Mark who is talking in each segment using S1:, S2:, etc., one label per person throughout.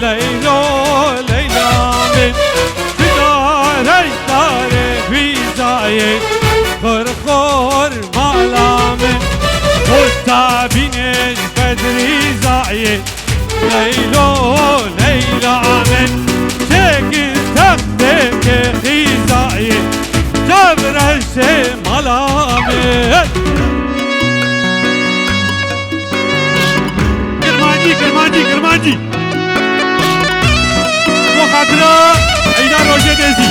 S1: ليلو ليلى من داري داري في زايد خرخور مالامن مستعبين البدري زايد ليلو ليلى من شكل تختك في زايد جبر الشي مالامن كرمانجي وخاطره عيدا روجه دزي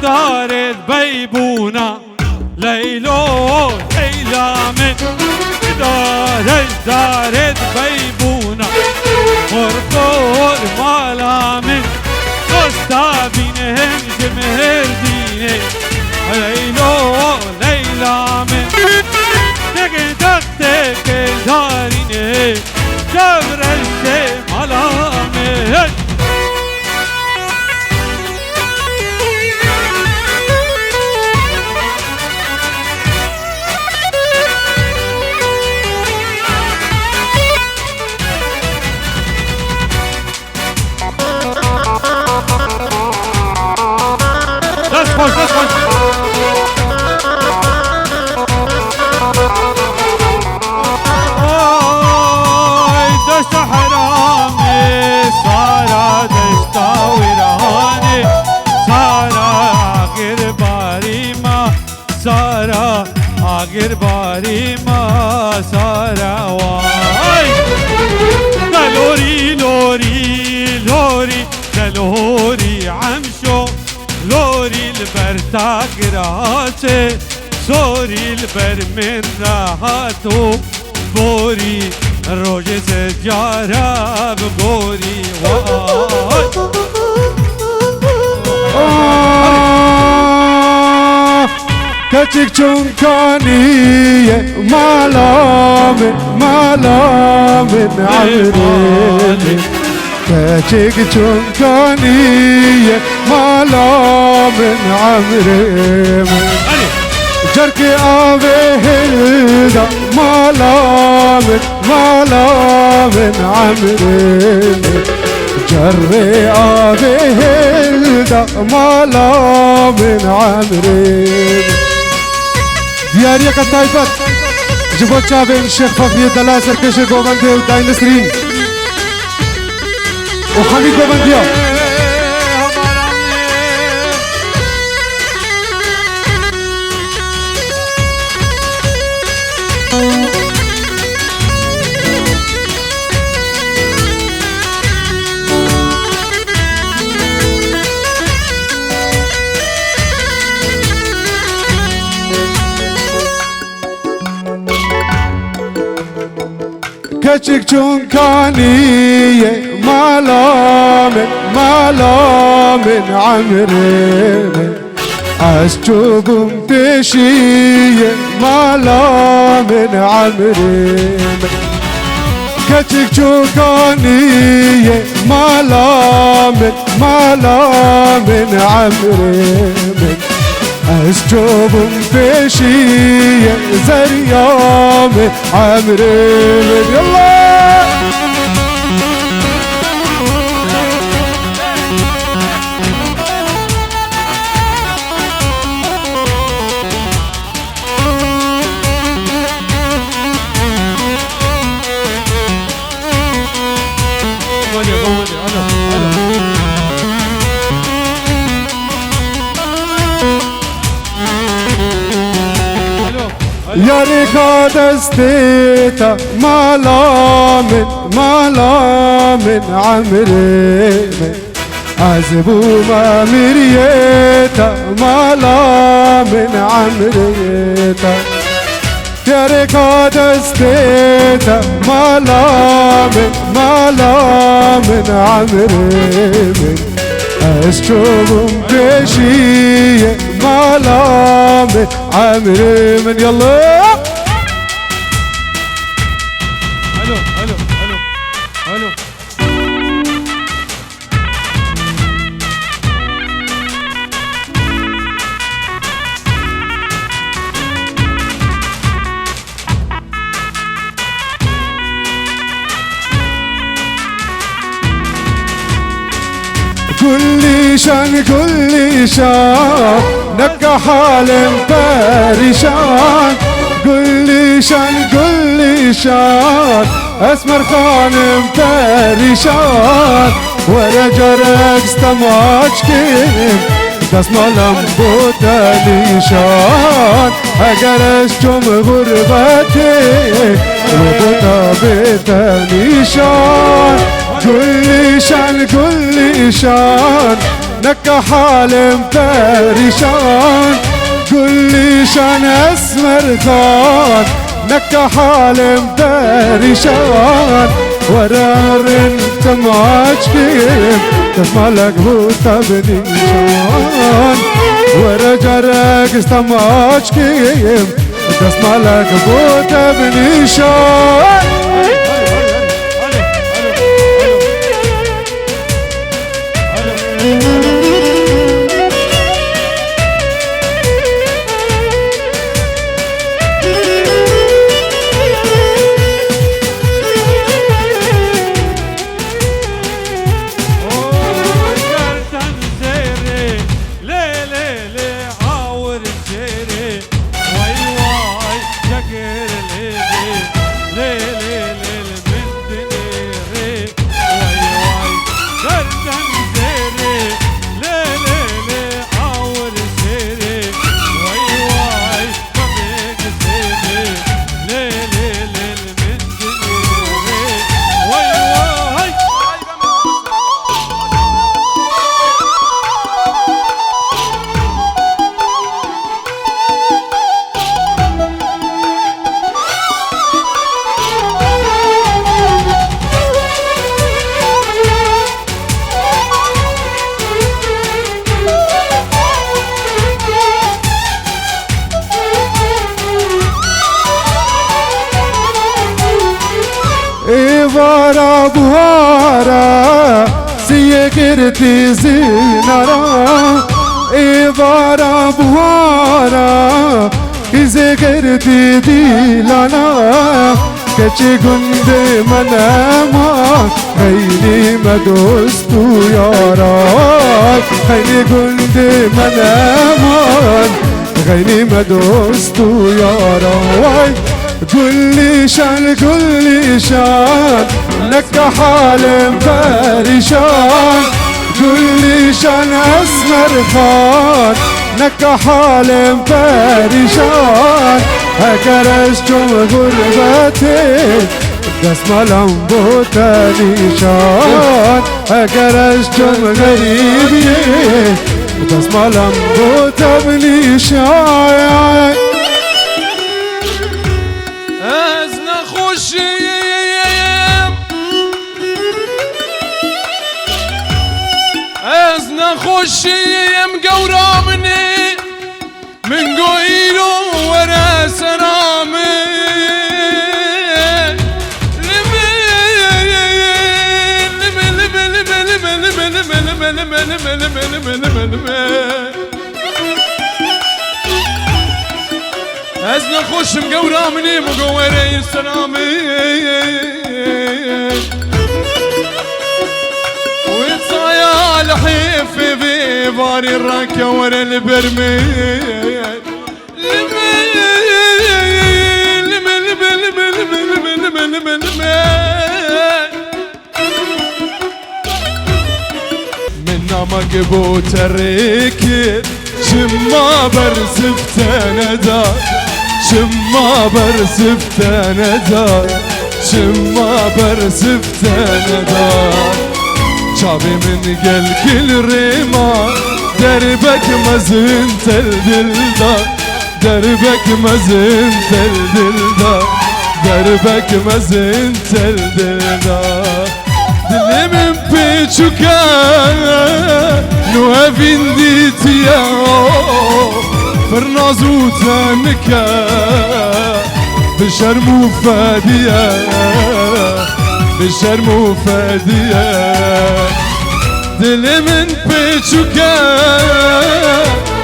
S1: دارت بيبونا ليلو ليلى من دارت بيبونا خرخور مالا من مستعبينهن جمهر دينه ليلو ليلى من تكن تختك دارينه جبر الشي مالا من خوش دشت حرامي سارة دشت ورهاني سارة آخر باري ما سارة آخر باري ما سارة واي دلوري لوري لوري دلوري عمشو لوري البر تاقراته سوري البر من راحتو بوري روج سجارة بقوري
S2: كتك چونكانية مالامن عمري كتك چونكانية مالامن عمري جرك آوه هلدا مالامن عمري جري آوه هلدا مالامن عمري ديارية كالطايفات جبوت شابين الشيخ فخري الدلاء سركش قومندي وداين نسرين وحميد قومنديا كتك چونكانية مالامن عمري أسجوبم بشية مالامن عمري كتك چونكانية مالامن عمري أسجوبم بشية زريام عمري يلا يا ريكا دستيتا مالامن عمري عزبو ما مريتا مالامن عمريتا يا ريكا دستيتا مالامن عمري أسجوبم بشية مالامن عمري من يلا
S1: الو
S2: شان كل شان نكا حال مبرشان كل شان كل شان اسمر خان مبرشان ورا جرك استماج كيم تسمع لمبوتا نيشان اگر اشتم غربتي وبوتا بيتا نيشان كل شان كل شان نكا حال مبرشان كل شان اسمر خان نكا حال مبرشان ورار تماج كيم تسمع لك بوتا بنيشان ورا جرك استماج كيم تسمع لك بوتا بنيشان بارا بوارا سیه گرتی زینارا ای بارا بوارا ایزه گرتی دیلانا کچی گنده منما خیلی مدوستو یارا خیلی گنده منما خیلی مدوستو یارا كل شان كل شان لك حال مبرشان كل شان اسمر خان لك حال مبرشان هكرشتم غربتي تسمع لمبوتا نيشان هكرشتم غريبي تسمع لمبوتا بنيشان
S3: خوشیم گورا منی من گویلو ورا سرامي از نخوشم گورا منی من گویلو سرامي الحيف في باري الركة ورا البرميل منا مقبوت الركض شما برسفت ندار شما برسفت ندار شما برسفت ندار شابي من قل كل ريما دربك مزنت الدلدار دربك مزنت الدلدار دربك مزنت الدلدار دل من بيتشوكا نوها فينديتيا فرنازو تانكا بشرمو فاديا بشرمو فاديا دل من بيتشوكا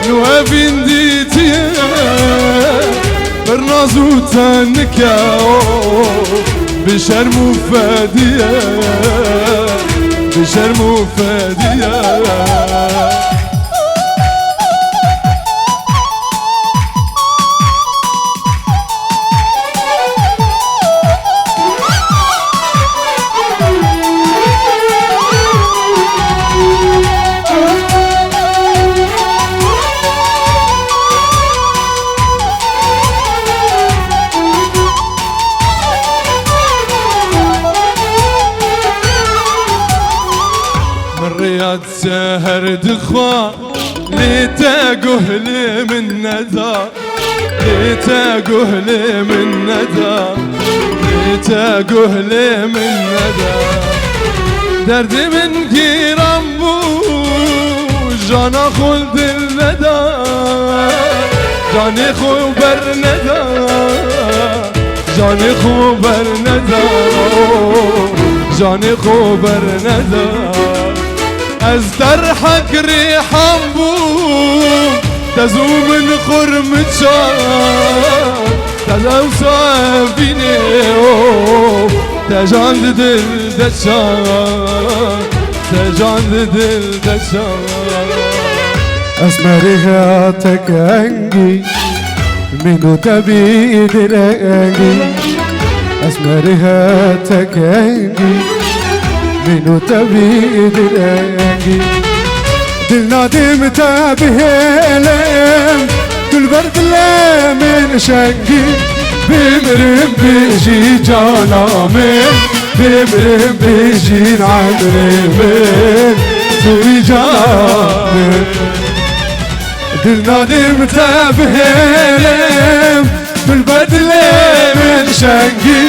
S3: نوها فينديتيا فرنازو تانكا بشرمو فاديا بشرم فادية رياض سهر دخوان لتاقه لي من ندى لتاقه لي من ندى لتاقه لي من ندى دردي من كيرامبو جانا خلد الندى جاني خو برندى جاني خو برندى جاني خو برندى از درحك ريحان بو تزو من خرمتشان تزو سافيني تجان دل دشان تجان دل دشان
S2: أسمرها تكانجي منو تبي دلانجي أسمرها تكانجي منو تبي دلانجي دلنا دمتا بهلم كل برد لا من شنجي بمرم بيجي جانا من بمرم بيجي عمري من سوري جانا من دلنا دمتا بهلم كل برد لا من شنجي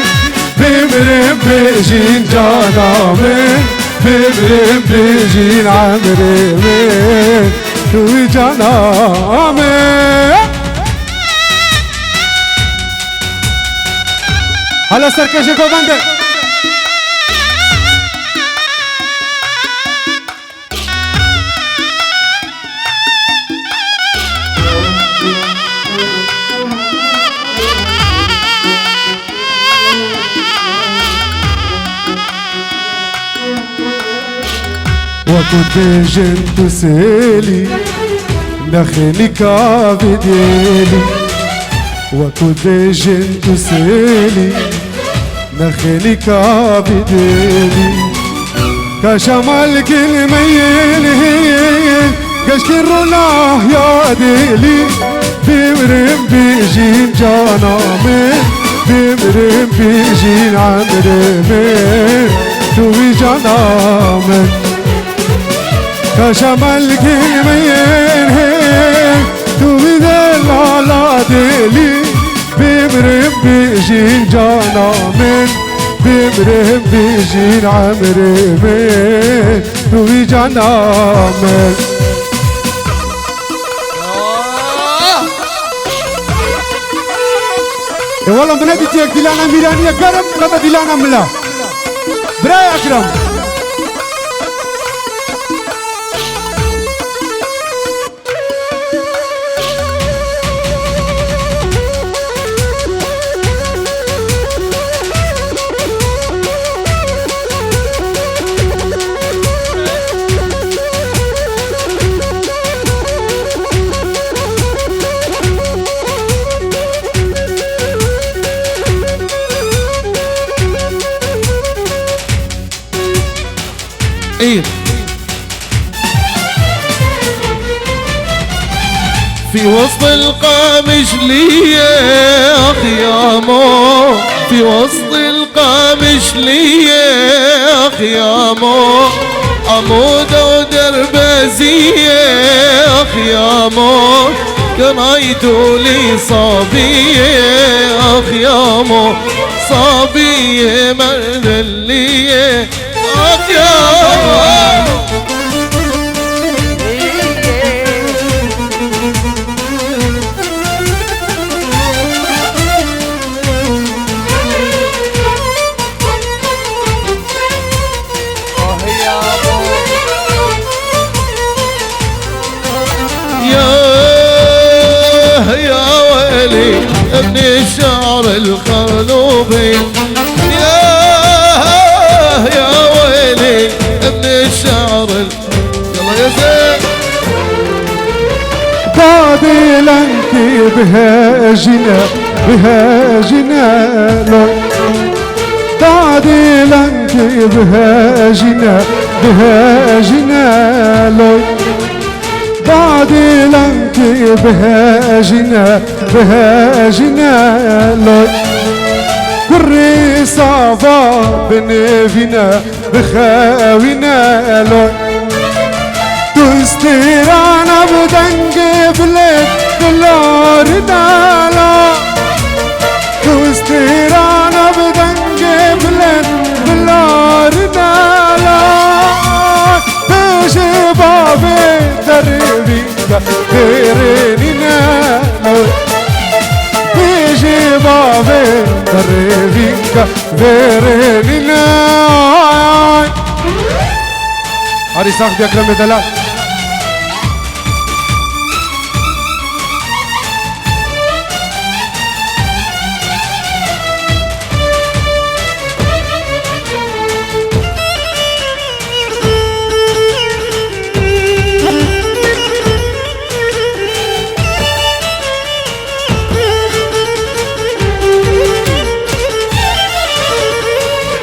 S2: بمرم بيجين جانا من بمرم بيجين عمري من توي جانا من هلا سركشي كوباندر وكنت جنت سيلي نخني كابديلي وكنت جنت سيلي نخني كابديلي كشمال كل ميلي كشكر الله يا ديلي بمرم بيجين جانا من بمرم بيجين عمري من توي جانا من كشمال كيمين هين توي دلالا ديلي بمرم بيجين جانا من بمرم بيجين عمري من توي جانا من والله من هذه تيك دلانا ميرانية كرم كذا دلانا ملا براي أكرم
S3: في وسط القامش لي اخ يا مو في وسط القامش لي اخ يا مو عمودة ودربزية اخ يا مو كنايتو لي صبية اخ يا مو صبية مردلية اخ يا مو ابن الشعر الخلوبي يا ويلي ابن الشعر يلا يا زين
S2: دادي لنكي بها جنالو دادي لنكي بها جنالو دادي لنكي بها جنالو كري صافا بنفينا بخاوينالو تستيرانا بدنج بلد دلار دالا تستيرانا بدنج بلد دلار دالا بشبابي دربيك غيرني نالو بشبابي دربيك غيرني نالو هاري صاحبي أكرم دلال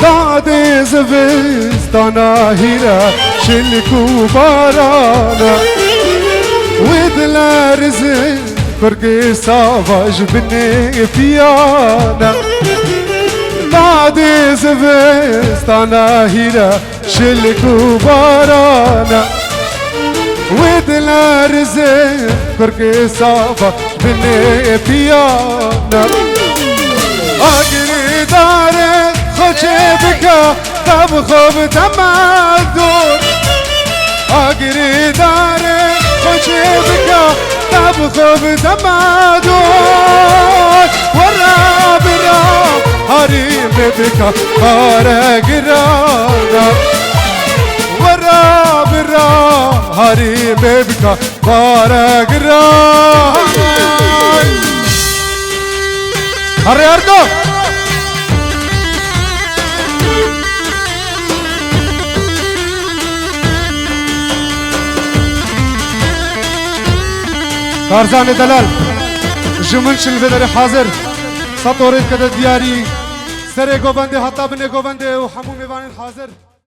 S2: دادي زفستانا هيرا شلكو بارانا ودلا رزق فرقي صافاج بني فيانا دادي زفستانا هيرا شلكو بارانا ودلا رزق فرقي صافاج بني فيانا أجري داري خشبك تبخب تمدون أجري داري خشبك تبخب تمدون ورا برا هريم بك هرقرانا ورا برا هريم بك هرقرانا هري أردو تارزان دلال جمن شلفدر حاضر سطورت كده دياري سري گوبنده حتى بني گوبنده و حمو میوان حاضر